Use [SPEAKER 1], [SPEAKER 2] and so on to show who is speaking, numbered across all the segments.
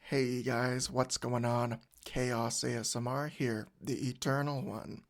[SPEAKER 1] Hey guys, what's going on? Chaos ASMR here, the Eternal One.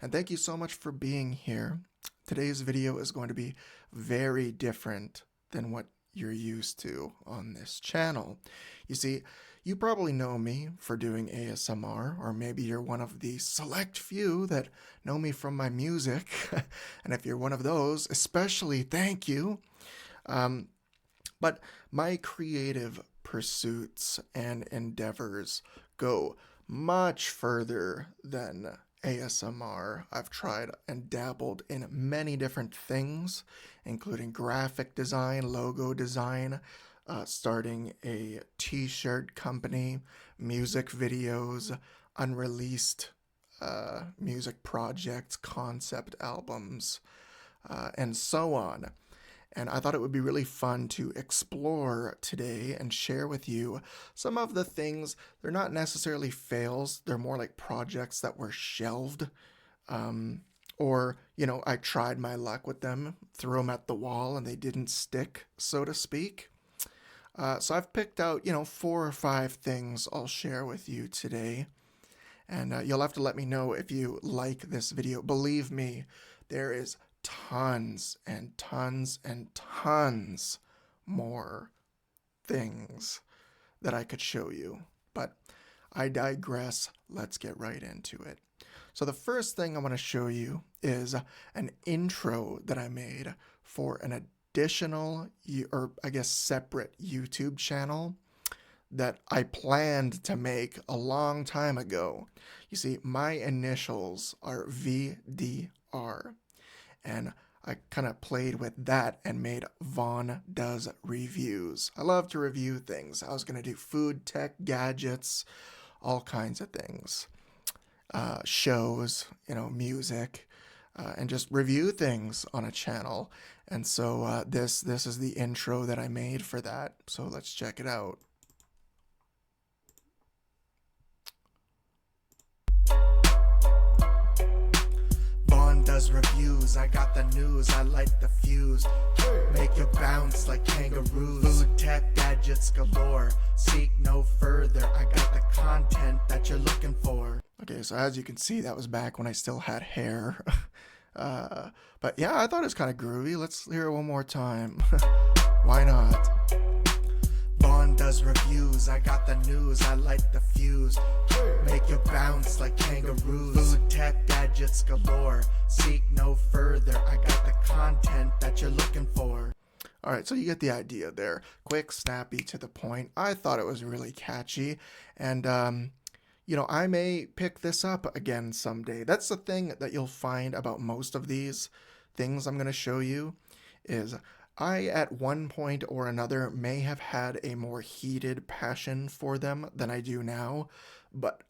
[SPEAKER 1] And thank you so much for being here. Today's video is going to be very different than what you're used to on this channel. You see, you probably know me for doing ASMR, or maybe you're one of the select few that know me from my music. And if you're one of those, especially thank you. But my creative pursuits and endeavors go much further than ASMR. I've tried and dabbled in many different things, including graphic design, logo design, starting a t-shirt company, music videos, unreleased music projects, concept albums, and so on. And I thought it would be really fun to explore today and share with you some of the things. They're not necessarily fails, they're more like projects that were shelved. Or, I tried my luck with them, threw them at the wall, and they didn't stick, so to speak. So I've picked out, 4 or 5 things I'll share with you today. And you'll have to let me know if you like this video. Believe me, there is tons and tons and tons more things that I could show you. But I digress. Let's get right into it. So the first thing I want to show you is an intro that I made for an additional, or I guess separate YouTube channel that I planned to make a long time ago. You see, my initials are VDR. And I kind of played with that and made Vaughn Does Reviews. I love to review things. I was going to do food, tech, gadgets, all kinds of things. Shows, music, and just review things on a channel. And so this is the intro that I made for that. So let's check it out. Does reviews, I got the news, I like the fuse, make you bounce like kangaroos, food, tech, gadgets galore, seek no further, I got the content that you're looking for. Okay, so as you can see, that was back when I still had hair. But yeah, I thought it was kind of groovy. Let's hear it one more time. Why not? Vaughn does reviews, I got the news, I like the fuse, make you bounce like kangaroos, food, tech, gadgets galore, seek no further, I got the content that you're looking for. Alright, so you get the idea there. Quick, snappy, to the point. I thought it was really catchy, and I may pick this up again someday. That's the thing that you'll find about most of these things I'm going to show you, is I, at one point or another, may have had a more heated passion for them than I do now, but,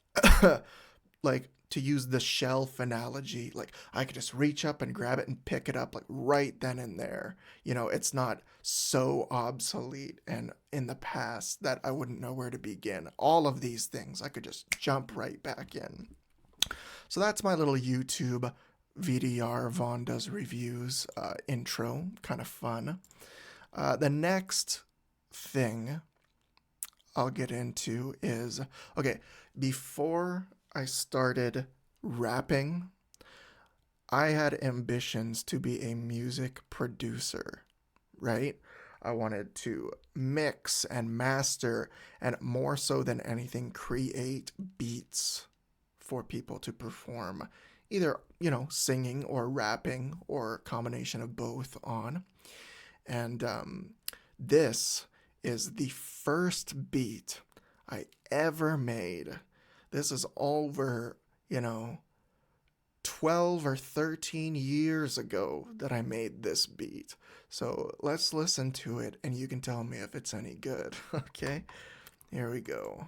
[SPEAKER 1] like, to use the shelf analogy, like, I could just reach up and grab it and pick it up, like, right then and there. It's not so obsolete and in the past that I wouldn't know where to begin. All of these things, I could just jump right back in. So that's my little YouTube VDR, Vaughn Does Reviews, intro. Kind of fun. The next thing I'll get into is, okay, before I started rapping, I had ambitions to be a music producer, right? I wanted to mix and master, and more so than anything, create beats for people to perform, either, singing or rapping or a combination of both on. And this is the first beat I ever made. This is over, 12 or 13 years ago that I made this beat. So let's listen to it and you can tell me if it's any good. Okay, here we go.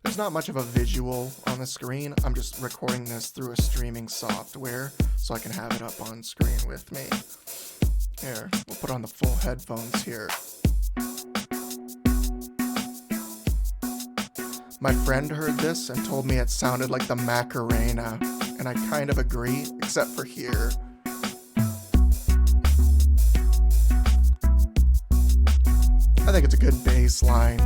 [SPEAKER 1] There's not much of a visual on the screen. I'm just recording this through a streaming software so I can have it up on screen with me. Here, we'll put on the full headphones here. My friend heard this and told me it sounded like the Macarena, and I kind of agree, except for here. think it's a good bass line.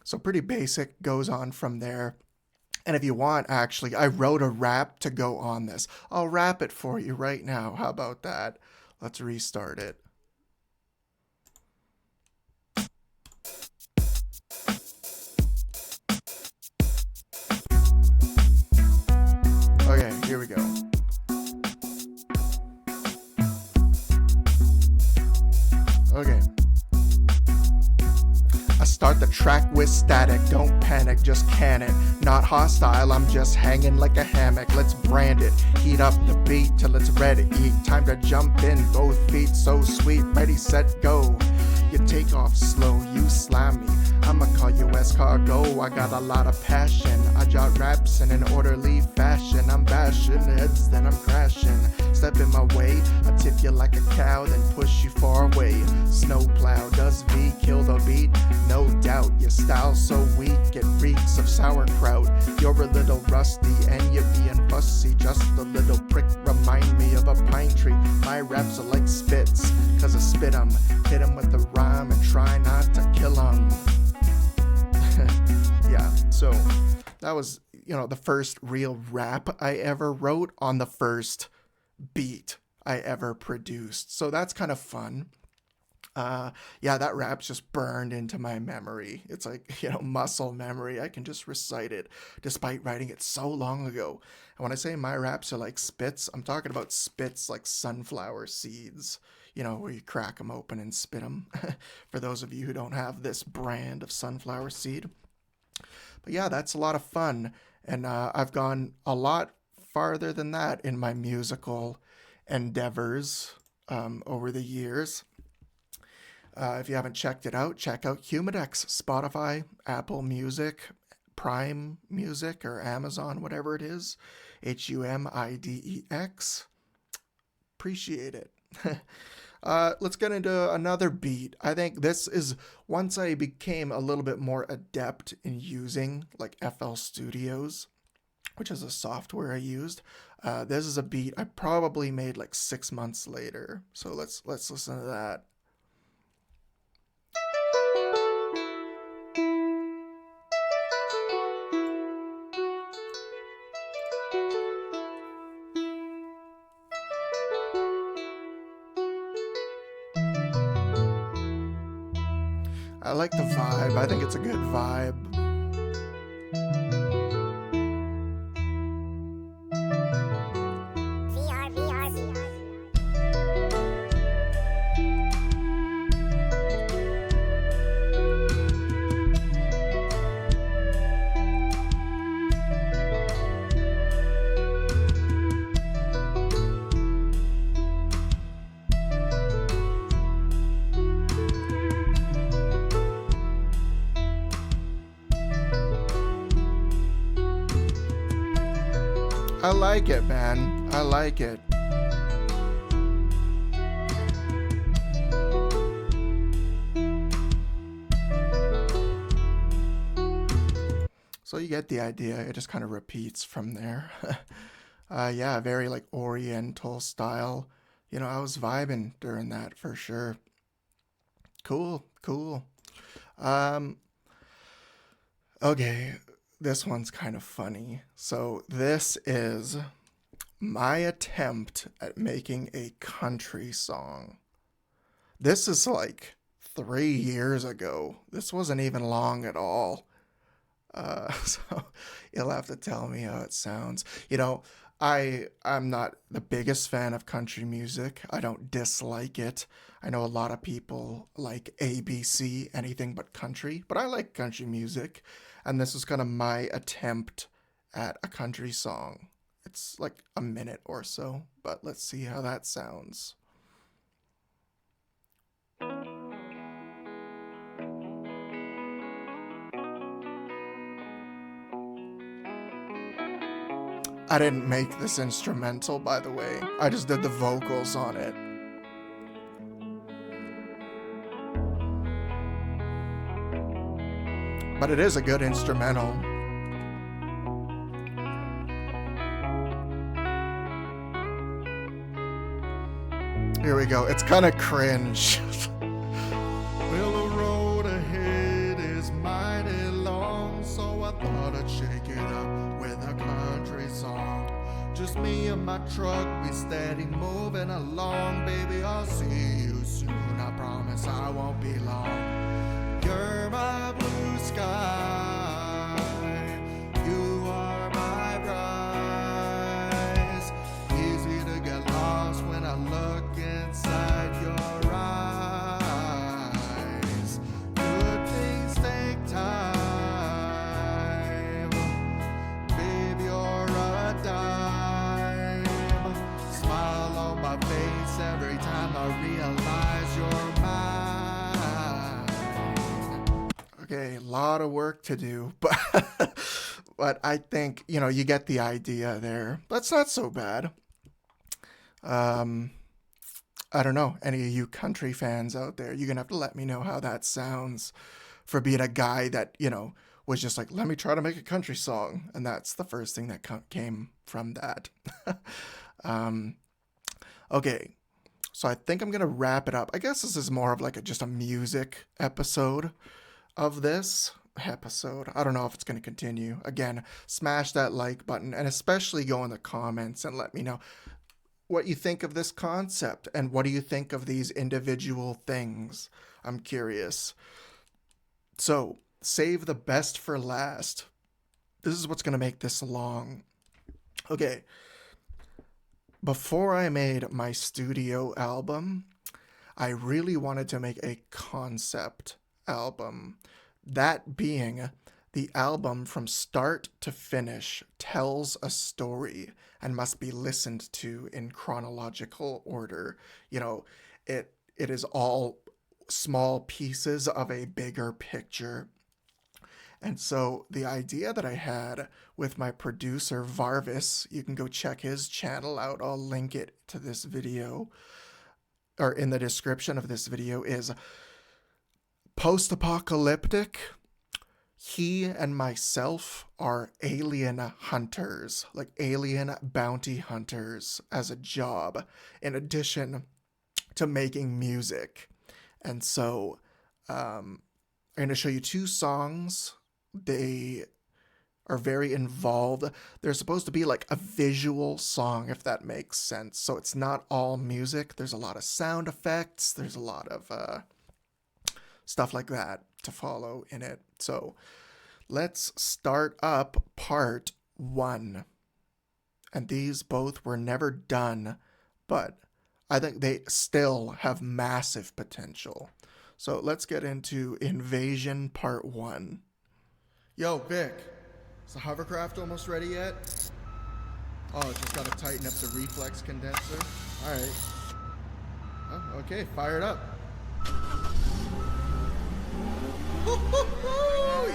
[SPEAKER 1] So pretty basic, goes on from there. And if you want, actually, I wrote a rap to go on this. I'll rap it for you right now. How about that? Let's restart it. Okay, here we go. Okay. I start the track with static, don't panic, just can it. Not hostile, I'm just hanging like a hammock. Let's brand it, heat up the beat till it's ready. Time to jump in, both feet so sweet. Ready, set, go. You take off slow, you slam me. I'ma call you escargot, I got a lot of passion. I jot raps in an orderly fashion. I'm bashing heads, then I'm crashing. Step in my way, I tip you like a cow, then push you far away. Snowplow, does V kill the beat? No doubt, your style's so weak, it reeks of sauerkraut. You're a little rusty and you're being fussy. Just a little prick, remind me of a pine tree. My raps are like spits, cause I spit 'em. Hit 'em with the rhyme and try not to kill 'em. Yeah, so that was, the first real rap I ever wrote on the first beat I ever produced. So that's kind of fun. Yeah, that rap's just burned into my memory. It's like, muscle memory. I can just recite it despite writing it so long ago. And when I say my raps are like spits, I'm talking about spits like sunflower seeds, where you crack them open and spit them. For those of you who don't have this brand of sunflower seed. But yeah, that's a lot of fun. And I've gone a lot farther than that in my musical endeavors over the years. If you haven't checked it out, check out Humidex, Spotify, Apple Music, Prime Music, or Amazon, whatever it is. Humidex. Appreciate it. Let's get into another beat. I think this is once I became a little bit more adept in using like FL Studios, which is a software I used. This is a beat I probably made like 6 months later. So let's listen to that. I like the vibe. I think it's a good vibe. I like it, man. I like it. So you get the idea. It just kind of repeats from there. Yeah, very like Oriental style. I was vibing during that for sure. Cool. Okay, this one's kind of funny. So this is my attempt at making a country song. This is like 3 years ago. This wasn't even long at all. So you'll have to tell me how it sounds. I'm not the biggest fan of country music. I don't dislike it. I know a lot of people like ABC, anything but country, but I like country music. And this is kind of my attempt at a country song. It's like a minute or so, but let's see how that sounds. I didn't make this instrumental, by the way. I just did the vocals on it. But it is a good instrumental. Here we go. It's kind of cringe. Well, the road ahead is mighty long, so I thought I'd shake it up with a country song. Just me and my truck, we steady moving along. Baby, I'll see you soon, I promise I won't be long. You're my blue sky, you are my prize. Easy to get lost when I look inside your eyes. Good things take time, babe, you're a dime. Smile on my face every time I realize you're mine. Okay, a lot of work to do, but I think, you know, you get the idea there. That's not so bad. I don't know, any of you country fans out there, you're gonna have to let me know how that sounds for being a guy that, you know, was just like, let me try to make a country song. And that's the first thing that came from that. Okay, so I think I'm gonna wrap it up. I guess this is more of like just a music episode of this episode. I don't know if it's going to continue. Again, smash that like button and especially go in the comments and let me know what you think of this concept and what do you think of these individual things. I'm curious. So, save the best for last. This is what's going to make this long. Okay. Before I made my studio album, I really wanted to make a concept album. That being, the album from start to finish tells a story and must be listened to in chronological order. You know, it is all small pieces of a bigger picture. And so the idea that I had with my producer, Varvis, you can go check his channel out. I'll link it to this video or in the description of this video, is post-apocalyptic. He and myself are alien hunters, like alien bounty hunters as a job, in addition to making music. And so I'm going to show you two songs. They are very involved. They're supposed to be like a visual song, if that makes sense. So it's not all music. There's a lot of sound effects. There's a lot of stuff like that to follow in it. So let's start up part 1. And these both were never done, but I think they still have massive potential. So let's get into Invasion Part 1. Yo, Vic, is the hovercraft almost ready yet? Oh, just gotta tighten up the reflex condenser. All right. Oh, okay, fire it up.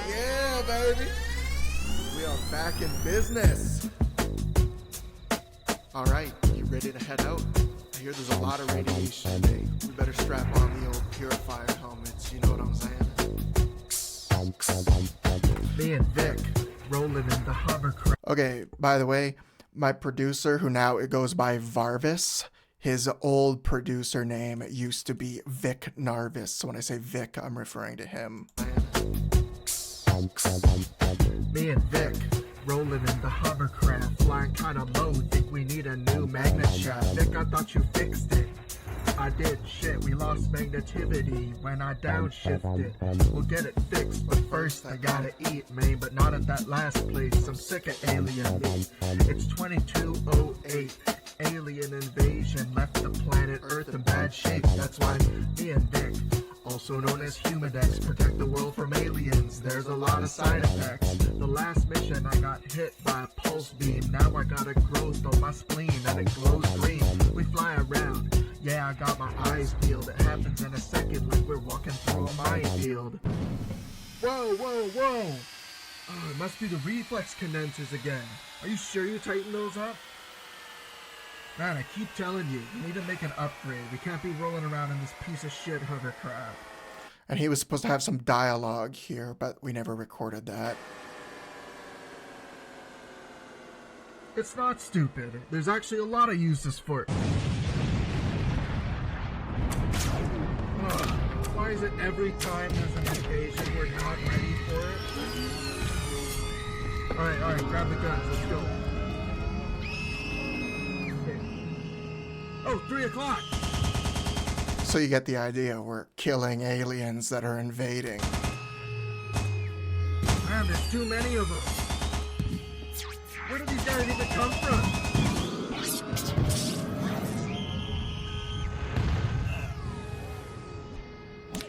[SPEAKER 1] Yeah, baby. We are back in business. All right, you ready to head out? I hear there's a lot of radiation today. We better strap on the old purifier helmets, you know what I'm saying? Me and Vic rolling in the hovercraft. Okay, by the way, my producer, who now it goes by Varvis, his old producer name used to be Vic Narvis. So when I say Vic, I'm referring to him. Me and Vic rolling in the hovercraft, flying kind of low. Think we need a new magnet shaft. Vic, I thought you fixed it. I did shit, we lost magnetivity when I downshifted. We'll get it fixed, but first I gotta eat, man. But not at that last place, I'm sick of alien meat. It's 2208, alien invasion left the planet Earth in bad shape. That's why me and Vic, also known as Humidex, protect the world from aliens. There's a lot of side effects. The last mission I got hit by a pulse beam. Now I got a growth on my spleen and it glows green. We fly around. Yeah, I got my eyes peeled. It happens in a second like we're walking through a minefield. Whoa, whoa, whoa.
[SPEAKER 2] Oh, it must be the reflex condensers again. Are you sure you tightened those up? Man, I keep telling you, we need to make an upgrade. We can't be rolling around in this piece of shit hovercraft.
[SPEAKER 1] And he was supposed to have some dialogue here, but we never recorded that.
[SPEAKER 2] It's not stupid. There's actually a lot of uses for it. Ugh, why is it every time there's an occasion we're not ready for it? Alright, grab the guns, let's go. Oh, 3 o'clock!
[SPEAKER 1] So you get the idea, we're killing aliens that are invading.
[SPEAKER 2] Man, there's too many of them. Where do these guys even come from?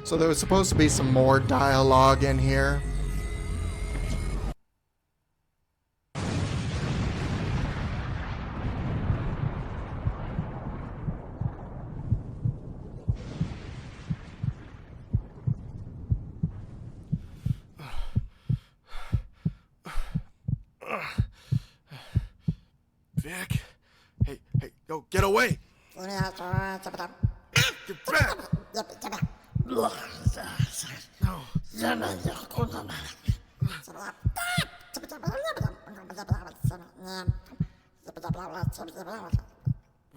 [SPEAKER 1] So there was supposed to be some more dialogue in here. Vic, hey, go, get away! Get back! No.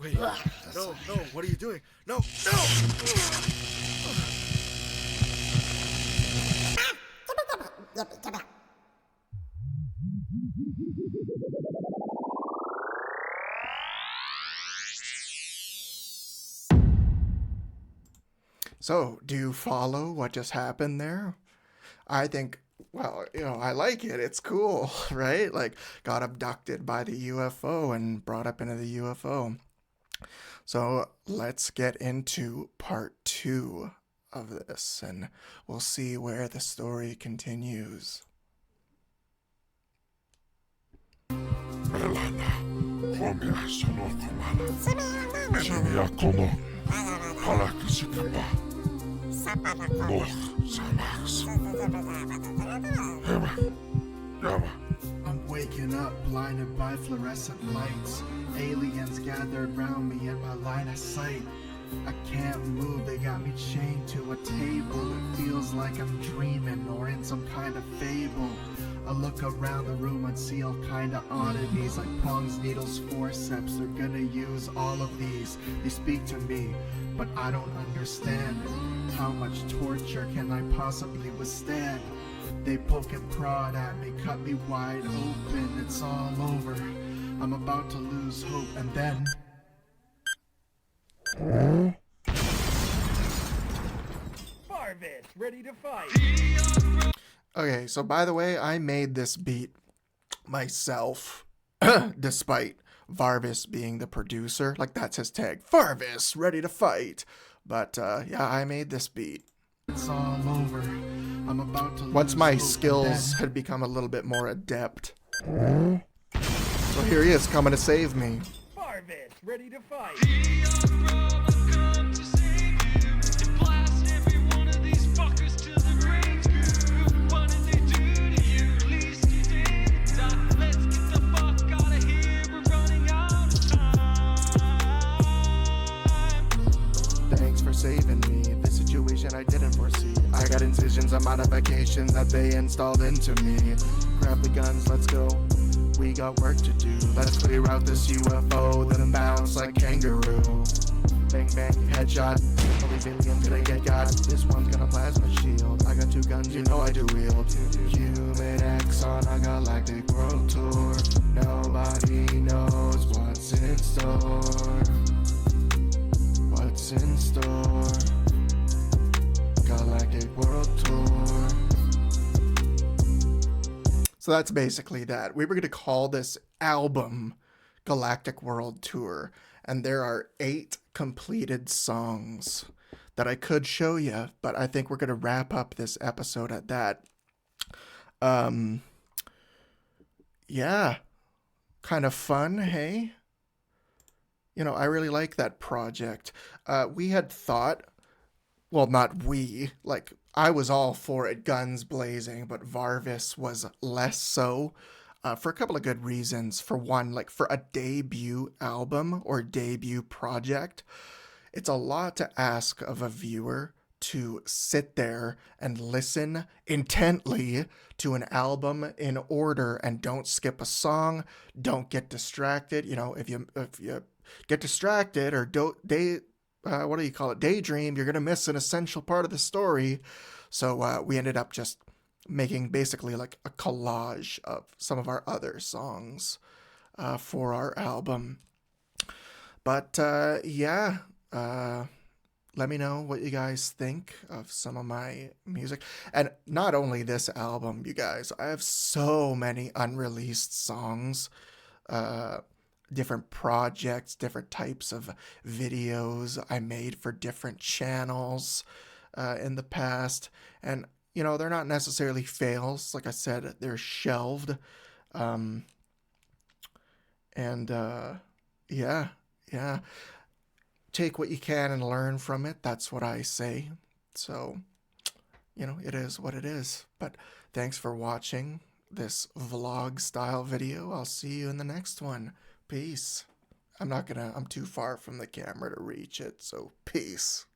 [SPEAKER 1] Wait, no, what are you doing? No! So, do you follow what just happened there? I think, well, I like it. It's cool, right? Like, got abducted by the UFO and brought up into the UFO. So, let's get into part 2 of this, and we'll see where the story continues.
[SPEAKER 2] I'm waking up, blinded by fluorescent lights. Aliens gathered round me in my line of sight. I can't move, they got me chained to a table. It feels like I'm dreaming or in some kind of fable. I look around the room and see all kind of oddities, like prongs, needles, forceps. They're gonna use all of these. They speak to me, but I don't understand. How much torture can I possibly withstand? They poke and prod at me, cut me wide open. It's all over. I'm about to lose hope, and then...
[SPEAKER 3] Varvis, ready to fight.
[SPEAKER 1] Okay, so by the way, I made this beat myself, despite Varvis being the producer. Like, that's his tag. Varvis, ready to fight. But, yeah, I made this beat.
[SPEAKER 2] It's all over. I'm about to
[SPEAKER 1] Once my
[SPEAKER 2] lose hope,
[SPEAKER 1] skills had become a little bit more adept. So here he is, coming to save me.
[SPEAKER 3] Varvis, ready to fight.
[SPEAKER 1] Thanks for saving me. The situation I didn't foresee. I got incisions and modifications that they installed into me. Grab the guns, let's go. We got work to do. Let's clear out this UFO, then bounce like kangaroo. Bang bang, headshot. All these aliens gonna get got. This one's gonna plasma shield. I got 2 guns, you know I do wield. Human X on a galactic world tour. Nobody knows what's in store. What's in store? Galactic World Tour. So that's basically that. We were going to call this album Galactic World Tour, and there are 8 completed songs that I could show you, but I think we're going to wrap up this episode at that. Yeah, kind of fun, hey? I really like that project. We had thought, well, not we, like I was all for it, guns blazing, but Varvis was less so. For a couple of good reasons. For one, like for a debut album or debut project, it's a lot to ask of a viewer to sit there and listen intently to an album in order and don't skip a song, don't get distracted. You know, if you get distracted or don't what do you call it, daydream, you're gonna miss an essential part of the story. So we ended up just making basically like a collage of some of our other songs for our album. But yeah, uh, let me know what you guys think of some of my music. And not only this album, you guys, I have so many unreleased songs, uh, different projects, different types of videos I made for different channels in the past. And, you know, they're not necessarily fails. Like I said, they're shelved. Um, and yeah, yeah. Take what you can and learn from it. That's what I say. So, you know, it is what it is. But thanks for watching this vlog style video. I'll see you in the next one. Peace. I'm too far from the camera to reach it, so peace.